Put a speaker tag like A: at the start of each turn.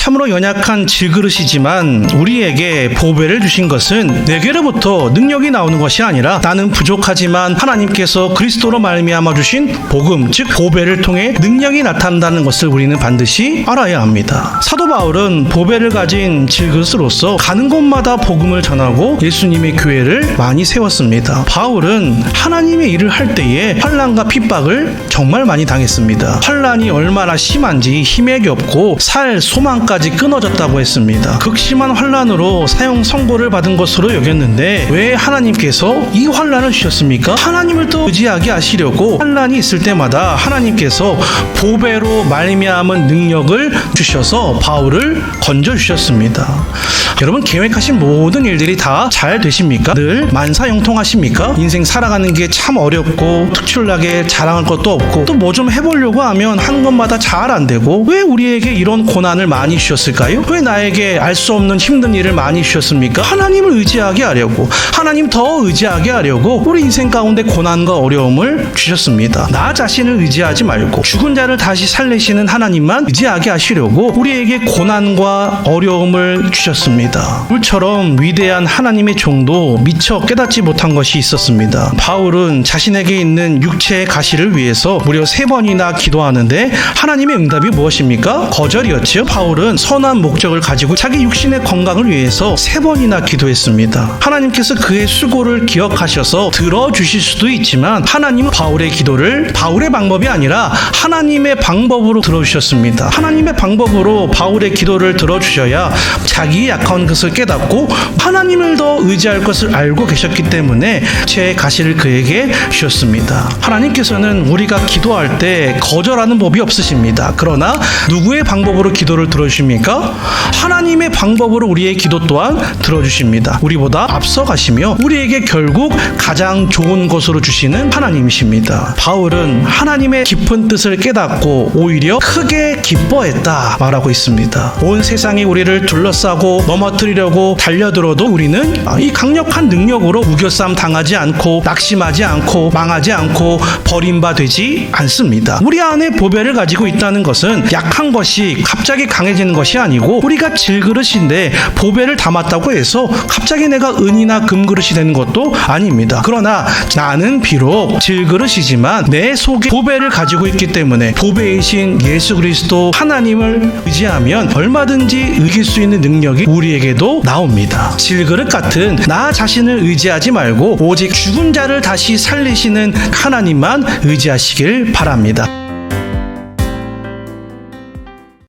A: 참으로 연약한 질그릇이지만 우리에게 보배를 주신 것은 내게로부터 능력이 나오는 것이 아니라 나는 부족하지만 하나님께서 그리스도로 말미암아 주신 복음, 즉 보배를 통해 능력이 나타난다는 것을 우리는 반드시 알아야 합니다. 사도 바울은 보배를 가진 질그릇으로서 가는 곳마다 복음을 전하고 예수님의 교회를 많이 세웠습니다. 바울은 하나님의 일을 할 때에 환난과 핍박을 정말 많이 당했습니다. 환난이 얼마나 심한지 힘에 겹고 살 소망까지 끊어졌다고 했습니다. 극심한 환난으로 사형 선고를 받은 것으로 여겼는데 왜 하나님께서 이 환난을 주셨습니까? 하나님을 또 의지하게 하시려고 환난이 있을 때마다 하나님께서 보배로 말미암은 능력을 주셔서 바울을 건져주셨습니다. 여러분, 계획하신 모든 일들이 다 잘 되십니까? 늘 만사형통하십니까? 인생 살아가는 게 참 어렵고 특출나게 자랑할 것도 없고 또 뭐 좀 해보려고 하면 하는 것마다 잘 안 되고 왜 우리에게 이런 고난을 많이 주셨을까요? 왜 나에게 알 수 없는 힘든 일을 많이 주셨습니까? 하나님을 의지하게 하려고, 하나님 더 의지하게 하려고 우리 인생 가운데 고난과 어려움을 주셨습니다. 나 자신을 의지하지 말고 죽은 자를 다시 살리시는 하나님만 의지하게 하시려고 우리에게 고난과 어려움을 주셨습니다. 물처럼 위대한 하나님의 종도 미처 깨닫지 못한 것이 있었습니다. 바울은 자신에게 있는 육체의 가시를 위해서 무려 3번이나 기도하는데 하나님의 응답이 무엇입니까? 거절이었지요. 바울은 선한 목적을 가지고 자기 육신의 건강을 위해서 3번이나 기도했습니다. 하나님께서 그의 수고를 기억하셔서 들어주실 수도 있지만 하나님은 바울의 기도를 바울의 방법이 아니라 하나님의 방법으로 들어주셨습니다. 하나님의 방법으로 바울의 기도를 들어주셔야 자기의 약한 것을 깨닫고 하나님을 더 의지할 것을 알고 계셨기 때문에 제 가시를 그에게 주셨습니다. 하나님께서는 우리가 기도할 때 거절하는 법이 없으십니다. 그러나 누구의 방법으로 기도를 들어주십니까? 하나님의 방법으로 우리의 기도 또한 들어주십니다. 우리보다 앞서가시며 우리에게 결국 가장 좋은 것으로 주시는 하나님이십니다. 바울은 하나님의 깊은 뜻을 깨닫고 오히려 크게 기뻐했다 말하고 있습니다. 온 세상이 우리를 둘러싸고 넘어뜨리려고 달려들어도 우리는 이 강력한 능력으로 우겨싸움 당하지 않고 낙심하지 않고 망하지 않고 버림받지 않습니다. 우리 안에 보배를 가지고 있다는 것은 약한 것이 갑자기 강해지는 것이 아니고 우리가 질그릇인데 보배를 담았다고 해서 갑자기 내가 은이나 금그릇이 되는 것도 아닙니다. 그러나 나는 비록 질그릇이지만 내 속에 보배를 가지고 있기 때문에 보배이신 예수 그리스도 하나님을 의지하면 얼마든지 이길 수 있는 능력이 우리에게도 나옵니다. 질그릇 같은 나 자신을 의지하지 말고 오직 죽은 자를 다시 살리시는 하나님만 의지하시길 바랍니다.